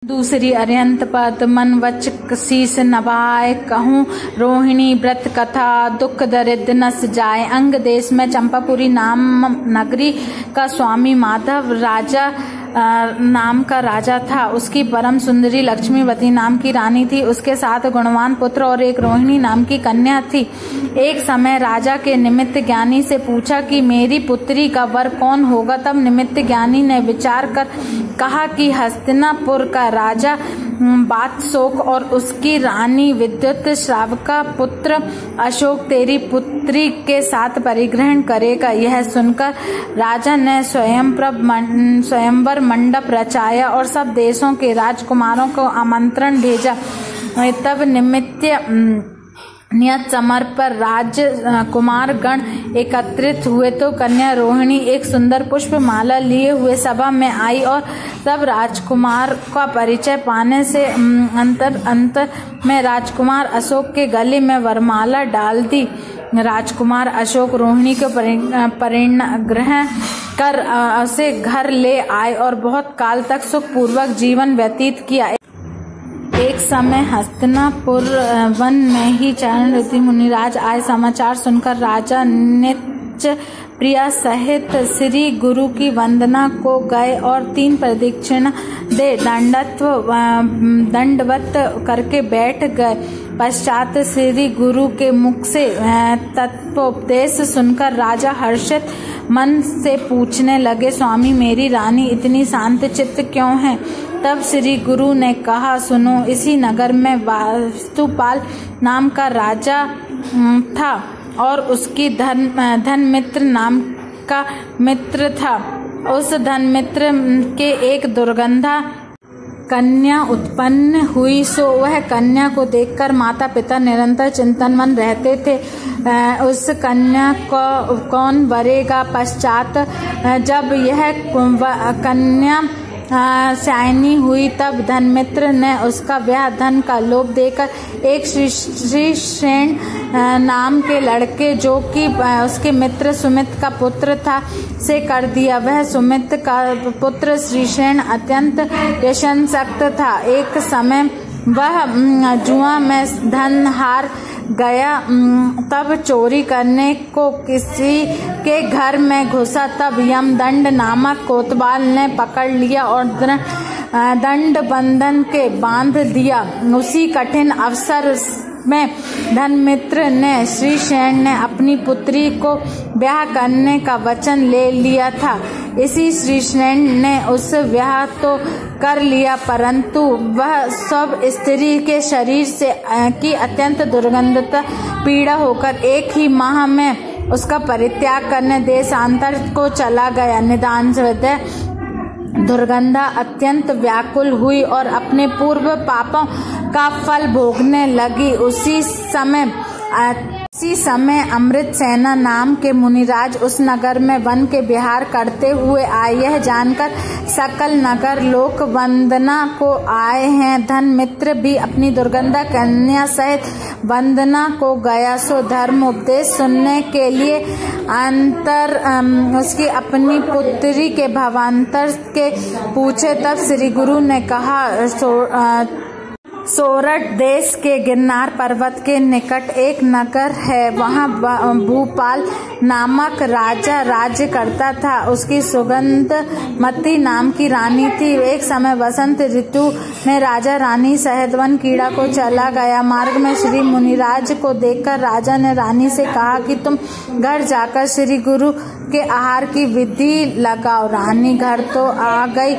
दूसरी अरिहंत पद मन वच शीस नभाए कहूँ रोहिणी व्रत कथा दुख दरिद्र नस जाए। अंग देश में चंपापुरी नाम नगरी का स्वामी माधव राजा नाम का राजा था। उसकी परम सुंदरी लक्ष्मीवती नाम की रानी थी। उसके 7 गुणवान पुत्र और एक रोहिणी नाम की कन्या थी। एक समय राजा के निमित्त ज्ञानी से पूछा कि मेरी पुत्री का वर कौन होगा। तब निमित्त ज्ञानी ने विचार कर कहा कि हस्तिनापुर का राजा बातशोक और उसकी रानी विद्युत श्रावका पुत्र अशोक तेरी पुत्री के साथ परिग्रहण करेगा। यह सुनकर राजा ने स्वयंवर मंडप रचाया और सब देशों के राजकुमारों को आमंत्रण भेजा। तब नियत समय पर राजकुमार गण एकत्रित हुए तो कन्या रोहिणी एक सुंदर पुष्प माला लिए हुए सभा में आई और तब राजकुमार का परिचय पाने से अंतर में राजकुमार अशोक के गले में वरमाला डाल दी। राजकुमार अशोक रोहिणी को परिग्रह कर उसे घर ले आए और बहुत काल तक सुखपूर्वक जीवन व्यतीत किया। एक समय हस्तिनापुर वन में ही चरण ऋषि मुनिराज आए। समाचार सुनकर राजा नित्य प्रिया सहित श्री गुरु की वंदना को गए और 3 प्रदक्षिणा दे दंडवत करके बैठ गए। पश्चात श्री गुरु के मुख से तत्वोपदेश सुनकर राजा हर्षित मन से पूछने लगे, स्वामी मेरी रानी इतनी शांत चित्त क्यों है। तब श्री गुरु ने कहा, सुनो, इसी नगर में वास्तुपाल नाम का राजा था और उसकी धनमित्र नाम का मित्र था। उस धनमित्र के एक दुर्गंधा कन्या उत्पन्न हुई। सो वह कन्या को देखकर माता पिता निरंतर चिंतनमन रहते थे, उस कन्या को कौन वरेगा। पश्चात जब यह कन्या सयानी हुई तब धनमित्र ने उसका ब्याह धन का लोभ देकर एक श्रीसेन नाम के लड़के जो कि उसके मित्र सुमित का पुत्र था से कर दिया। वह सुमित का पुत्र श्रीसेन अत्यंत यशस्वी था। एक समय वह जुआ में धन हार गया, तब चोरी करने को किसी के घर में घुसा। तब यमदंड नामक कोतवाल ने पकड़ लिया और दंड बंधन के बांध दिया। उसी कठिन अवसर में धनमित्र ने श्रीसेन ने अपनी पुत्री को ब्याह करने का वचन ले लिया था। इसी श्रीसेन ने उस ब्याह तो कर लिया, परंतु वह सब स्त्री के शरीर से की अत्यंत दुर्गंधता पीड़ा होकर एक ही माह में उसका परित्याग करने देशांतर को चला गया। निदान हृदय दुर्गंधा अत्यंत व्याकुल हुई और अपने पूर्व पापों का फल भोगने लगी। उसी समय अमृतसेना नाम के मुनिराज उस नगर में वन के विहार करते हुए आए। यह जानकर सकल नगर लोक वंदना को आए हैं। धन मित्र भी अपनी दुर्गंधा कन्या सहित वंदना को गया। सो धर्म उपदेश सुनने के लिए उसकी अपनी पुत्री के भावांतर के पूछे। तब श्री गुरु ने कहा, सोरठ देश के गिरनार पर्वत के निकट एक नगर है, वहाँ भूपाल नामक राजा राज्य करता था। उसकी सुगंधमती नाम की रानी थी। एक समय वसंत ऋतु में राजा रानी सहित वन कीड़ा को चला गया। मार्ग में श्री मुनिराज को देखकर राजा ने रानी से कहा कि तुम घर जाकर श्री गुरु के आहार की विधि लगाओ। रानी घर तो आ गई,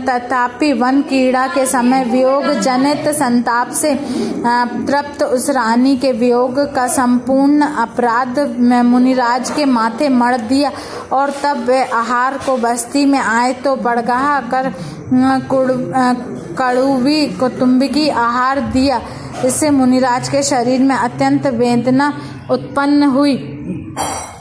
तथापि वन कीड़ा के समय वियोग जनित संताप से तृप्त उस रानी के वियोग का संपूर्ण अपराध मुनिराज के माथे मढ़ दिया। और तब वे आहार को बस्ती में आए तो बड़गाह कर कड़ुवी कुटुम्बी आहार दिया। इससे मुनिराज के शरीर में अत्यंत वेदना उत्पन्न हुई।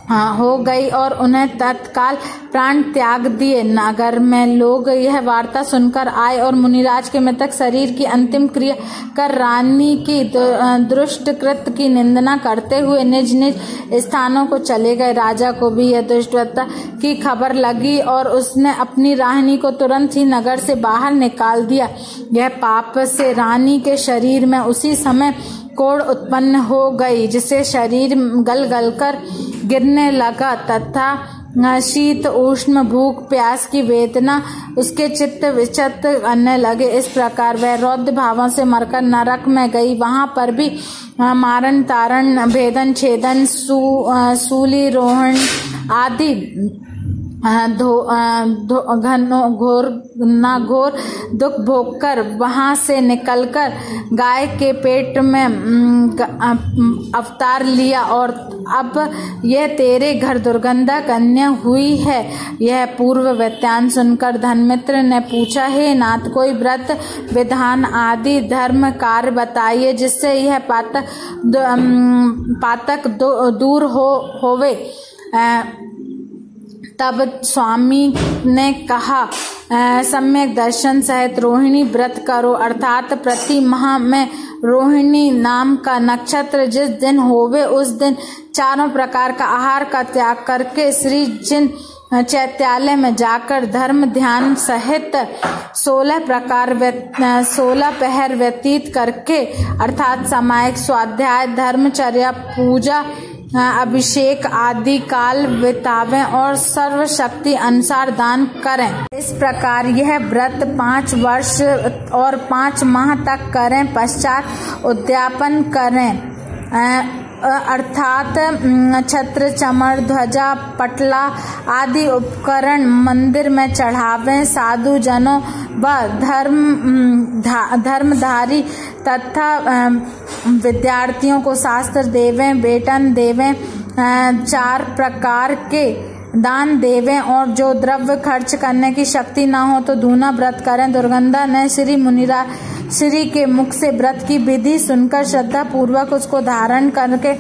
हो गई और उन्हें तत्काल प्राण त्याग दिए। नगर में लोग यह वार्ता सुनकर आए और मुनिराज के मृतक शरीर की अंतिम क्रिया कर रानी की दुष्ट कृत्य की निंदना करते हुए निज निज स्थानों को चले गए। राजा को भी यह दुष्टता की खबर लगी और उसने अपनी रानी को तुरंत ही नगर से बाहर निकाल दिया। यह पाप से रानी के शरीर में उसी समय कोढ़ उत्पन्न हो गई, जिससे शरीर गल गल कर गिरने लगा तथा शीत उष्ण भूख प्यास की वेदना उसके चित्त विचलित करने लगे। इस प्रकार वह रौद्र भावों से मरकर नरक में गई। वहां पर भी मारण तारण भेदन छेदन सूली रोहण आदि घोर दुख भोगकर वहां से निकलकर गाय के पेट में अवतार लिया और अब यह तेरे घर दुर्गंधा कन्या हुई है। यह पूर्व वृत्तांत सुनकर धर्ममित्र ने पूछा, हे नाथ, कोई व्रत विधान आदि धर्म कार्य बताइए जिससे यह पातक दूर होवे। तब स्वामी ने कहा, सम्यक दर्शन सहित रोहिणी व्रत करो, अर्थात प्रति माह में रोहिणी नाम का नक्षत्र जिस दिन होवे उस दिन चारों प्रकार का आहार का त्याग करके श्री जिन चैत्यालय में जाकर धर्म ध्यान सहित 16 पहर व्यतीत करके अर्थात सामायिक स्वाध्याय धर्मचर्या पूजा अभिषेक आदि काल बितावें और सर्वशक्ति अनुसार दान करें। इस प्रकार यह व्रत 5 वर्ष और 5 माह तक करें। पश्चात उद्यापन करें, अर्थात छत्र चमर ध्वजा पटला आदि उपकरण मंदिर में चढ़ावें। साधु जनों व धर्मधारी तथा विद्यार्थियों को शास्त्र देवें, वेतन देवें, 4 प्रकार के दान देवें और जो द्रव्य खर्च करने की शक्ति न हो तो दूना व्रत करें। दुर्गंधा ने श्री मुनिराज श्री के मुख से व्रत की विधि सुनकर श्रद्धा पूर्वक उसको धारण करके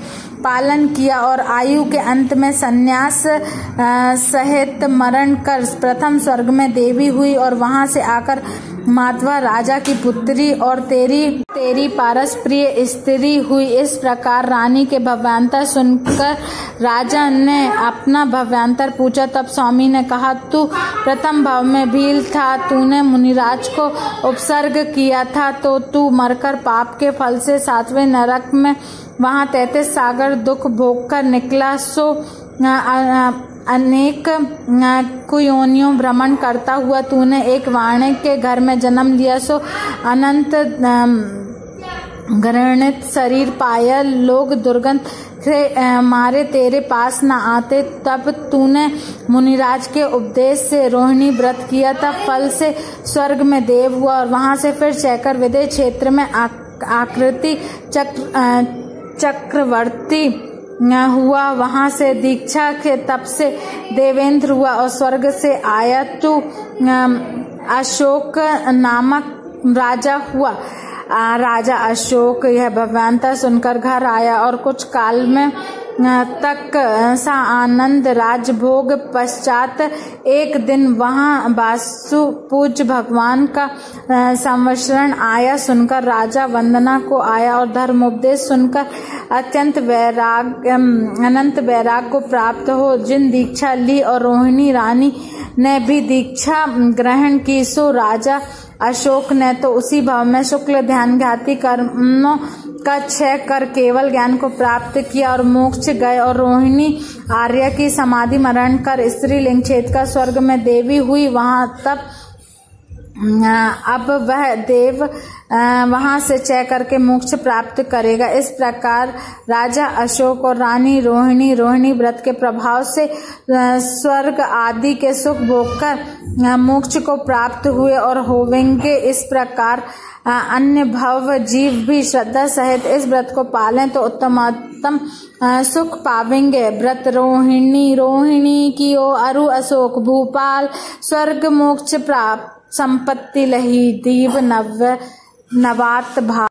पालन किया और आयु के अंत में संन्यास सहित मरण कर प्रथम स्वर्ग में देवी हुई और वहां से आकर माधवा राजा की पुत्री और तेरी पारस प्रिय स्त्री हुई। इस प्रकार रानी के भव्यांतर सुनकर राजा ने अपना भव्यांतर पूछा। तब स्वामी ने कहा, तू प्रथम भाव में भील था, तूने मुनिराज को उपसर्ग किया था तो तू मरकर पाप के फल से 7वें नरक में वहां 33 सागर दुख भोग कर निकला। सो अनेक कुयोनियों भ्रमण करता हुआ तूने एक वाणिक के घर में जन्म लिया। सो अनंत घृणित शरीर पाया, लोग दुर्गंध से मारे तेरे पास न आते। तब तूने मुनिराज के उपदेश से रोहिणी व्रत किया, तब फल से स्वर्ग में देव हुआ और वहां से फिर चैकर विदेह क्षेत्र में आकृति चक्रवर्ती हुआ। वहां से दीक्षा के तप से देवेंद्र हुआ और स्वर्ग से आया तू अशोक नामक राजा हुआ। राजा अशोक यह भव्यांतर सुनकर घर आया और कुछ काल में तक सा आनंद राजभोग पश्चात एक दिन वहां वासु पूज्य भगवान का संवत्सरण आया सुनकर राजा वंदना को आया और धर्मोपदेश सुनकर अनंत वैराग को प्राप्त हो जिन दीक्षा ली और रोहिणी रानी ने भी दीक्षा ग्रहण की। सो राजा अशोक ने तो उसी भाव में शुक्ल ध्यान घाती कर्मों का क्षय कर केवल ज्ञान को प्राप्त किया और मोक्ष गए और रोहिणी आर्य की समाधि मरण कर स्त्री लिंग छेद का स्वर्ग में देवी हुई। वहां तब अब वह देव वहां से चय करके मोक्ष प्राप्त करेगा। इस प्रकार राजा अशोक और रानी रोहिणी व्रत के प्रभाव से स्वर्ग आदि के सुख भोगकर मोक्ष को प्राप्त हुए और होवेंगे। इस प्रकार अन्य भव जीव भी श्रद्धा सहित इस व्रत को पालें तो उत्तमोत्तम सुख पावेंगे। व्रत रोहिणी की ओ अरु अशोक भूपाल स्वर्ग मोक्ष प्राप्त संपत्ति लही दीव नवात भाव।